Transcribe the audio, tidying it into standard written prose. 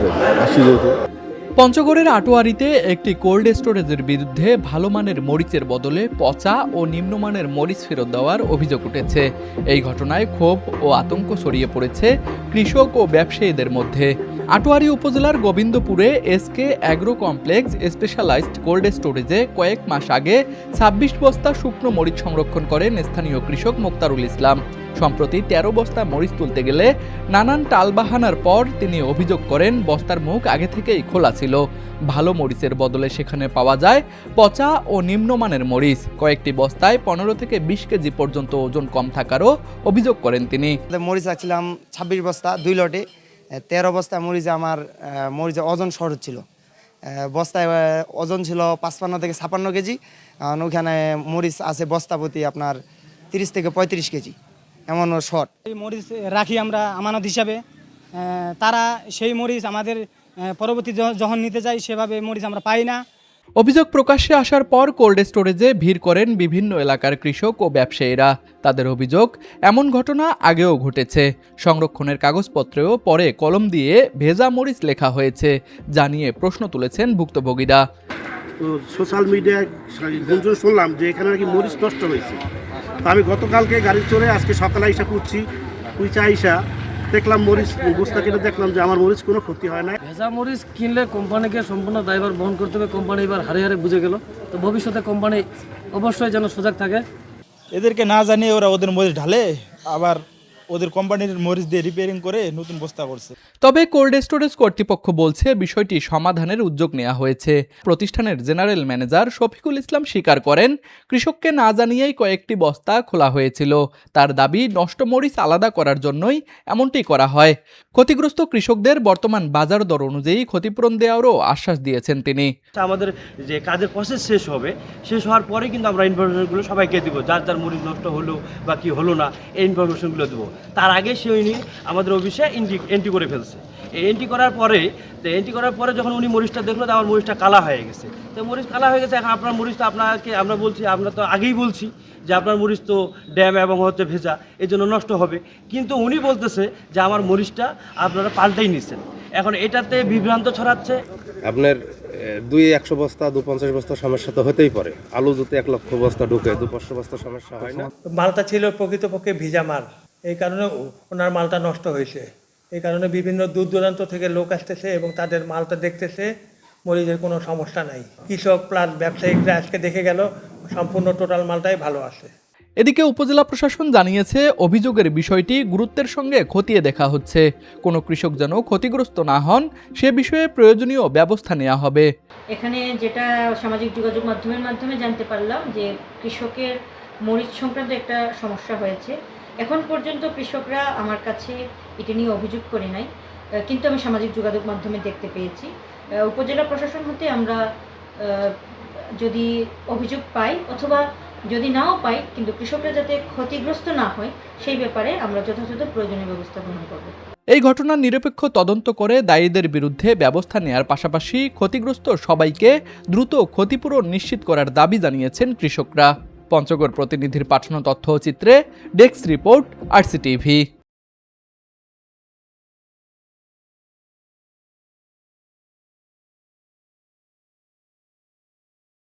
নিয়ে আসি যেহেতু। পঞ্চগড়ের আটোয়ারীতে একটি কোল্ড স্টোরেজের বিরুদ্ধে ভালো মানের মরিচের বদলে পচা ও নিম্নমানের মরিচ ফেরত দেওয়ার অভিযোগ উঠেছে। এই ঘটনায় ক্ষোভ ও আতঙ্ক ছড়িয়ে পড়েছে কৃষক ও ব্যবসায়ীদের মধ্যে। আটোয়ারী উপজেলার গোবিন্দপুরে SK agro complex specialised cold স্টোরেজে কয়েক মাস আগে ২৬ বস্তা শুকনো মরিচ সংরক্ষণ করেন স্থানীয় কৃষক মোক্তারুল ইসলাম। সম্প্রতি ১৩ বস্তা মরিচ তুলতে গেলে নানান টালবাহানার পর তিনি অভিযোগ করেন বস্তার মুখ আগে থেকেই খোলা ছিল। ভালো মরিচের বদলে সেখানে পাওয়া যায় পচা ও নিম্নমানের মরিচ। কয়েকটি বস্তায় ১৫ থেকে ২০ কেজি পর্যন্ত ওজন কম থাকারও অভিযোগ করেন তিনি। মরিচ রাখছিলাম ২৬ বস্তা ২ লটে, ১৩ বস্তা মরিচে আমার মরিচে ওজন শর্ট ছিল। বস্তায় ওজন ছিল ৫৫ থেকে ৫৬ কেজি। ওখানে মরিচ আছে বস্তা প্রতি আপনার ৩০ থেকে ৩৫ কেজি, এমনও শর্ট। এই মরিচ রাখি আমরা আমানত হিসাবে, তারা সেই মরিচ আমাদের পরবর্তী যখন নিতে যাই সেভাবে মরিচ আমরা পাই না। অভিযোগ প্রকাশ্যে আসার পর কোল্ড স্টোরেজে ভিড় করেন বিভিন্ন এলাকার কৃষক ও ব্যবসায়ীরা। তাদের অভিযোগ, এমন ঘটনা আগেও ঘটেছে। সংরক্ষণের কাগজপত্রেও পরে কলম দিয়ে ভেজা মরিচ লেখা হয়েছে, যা নিয়ে প্রশ্ন তুলেছেন ভুক্তভোগীরা। তো সোশ্যাল মিডিয়ায় গুঞ্জন শুনলাম যে এখানে নাকি মরিচ নষ্ট হয়েছে। তো আমি গতকালকে গাড়ি চড়ে আজকে সকালে আইসা পুচ্ছি, আইসা দেখলাম মরিচ বস্তা কিনে দেখলাম যে আমার মরিচ কোনো ক্ষতি হয় না। ভেজা মরিচ কিনলে কোম্পানিকে সম্পূর্ণ দায়ভার বহন করতে হবে। কোম্পানি এবার হারে হারে বুঝে গেল। তো ভবিষ্যতে কোম্পানি অবশ্যই যেন সজাগ থাকে। এদেরকে না জানিয়ে ওরা ওদের মরিচ ঢালে, আবার ওদের কোম্পানির মরিচ দিয়ে রিপেয়ারিং করে নতুন বস্তা করছে। তবে কোল্ড স্টোরেজ কর্তৃপক্ষ বলছে বিষয়টি সমাধানের উদ্যোগ নেওয়া হয়েছে। প্রতিষ্ঠানের জেনারেল ম্যানেজার শফিকুল ইসলাম স্বীকার করেন, কৃষককে না জানিয়েই কয়েকটি বস্তা খোলা হয়েছিল। তার দাবি, নষ্ট মরিচ আলাদা করার জন্যই এমনটি করা হয়। ক্ষতিগ্রস্ত কৃষকদের বর্তমান বাজার দর অনুযায়ী ক্ষতিপূরণ দেওয়ারও আশ্বাস দিয়েছেন তিনি। আমাদের যে কাজের প্রসেস শেষ হবে, শেষ হওয়ার পরে কিন্তু আমরা ইনফরমেশনগুলো সবাইকে দেবো, যার যার মরিচ নষ্ট হলো বা কি হলো না এই ইনফরমেশনগুলো দেবো। তার আগে সে উনি আমাদের অফিসে এন্ট্রি করে ফেলছে। এই এন্ট্রি করার পরে যখন উনি মরিচটা দেখলো, আমার মরিচটা কালা হয়ে গেছে। তো মরিচ কালা হয়ে গেছে, এখন আপনার মরিচ তো আপনাকে আমরা বলছি, আমরা তো আগেই বলছি যে আপনার মরিচ তো ড্যাম এবং হচ্ছে ভেজা, এই জন্য নষ্ট হবে। কিন্তু উনি বলতেছে যে আমার মরিচটা আপনারা পাল্টাই নিচ্ছেন। এখন এটাতে বিভ্রান্ত ছড়াচ্ছে। আপনার ২০০ বস্তা ২৫০ বস্তা সমস্যা তো হতেই পারে। আলু যদি ১ লক্ষ বস্তা ঢুকে ২৫০ বস্তা সমস্যা হয় না। মালটা ছিল প্রকৃতপক্ষে ভিজা মাল, এই কারণে ওনার মালটা নষ্ট হয়েছে। এই কারণে বিভিন্ন দূর দূরান্ত থেকে লোক আসতেছে এবং তাদের মালটা দেখতেছে, মরিচের কোনো সমস্যা নাই। কৃষক প্লাস ব্যবসায়িকরা আজকে দেখে গেল সম্পূর্ণ টোটাল মালটাই ভালো আছে। এদিকে উপজেলা প্রশাসন জানিয়েছে, অভিযোগের বিষয়টি গুরুত্বের সঙ্গে খতিয়ে দেখা হচ্ছে। কোনো কৃষক যেন ক্ষতিগ্রস্ত না হন সে বিষয়ে প্রয়োজনীয় ব্যবস্থা নেওয়া হবে। এখানে যেটা সামাজিক যোগাযোগ মাধ্যমে জানতে পারলাম যে কৃষকের মরিচ সংক্রান্ত একটা সমস্যা হয়েছে। এখন পর্যন্ত কৃষকরা আমার কাছে এটা নিয়ে অভিযোগ করে নাই, কিন্তু আমি সামাজিক যোগাযোগ মাধ্যমে দেখতে পেয়েছি। উপজেলা প্রশাসন হতে আমরা যদি অভিযোগ পাই অথবা যদি নাও পাই, কিন্তু কৃষকরা যাতে ক্ষতিগ্রস্ত না হয় সেই ব্যাপারে আমরা যথাযথ প্রয়োজনীয় ব্যবস্থা গ্রহণ করব। এই ঘটনার নিরপেক্ষ তদন্ত করে দায়ীদের বিরুদ্ধে ব্যবস্থা নেওয়ার পাশাপাশি ক্ষতিগ্রস্ত সবাইকে দ্রুত ক্ষতিপূরণ নিশ্চিত করার দাবি জানিয়েছেন কৃষকরা। পঞ্চগড় প্রতিনিধির পাঠানো তথ্যচিত্রে ডেস্ক রিপোর্ট, RCTV।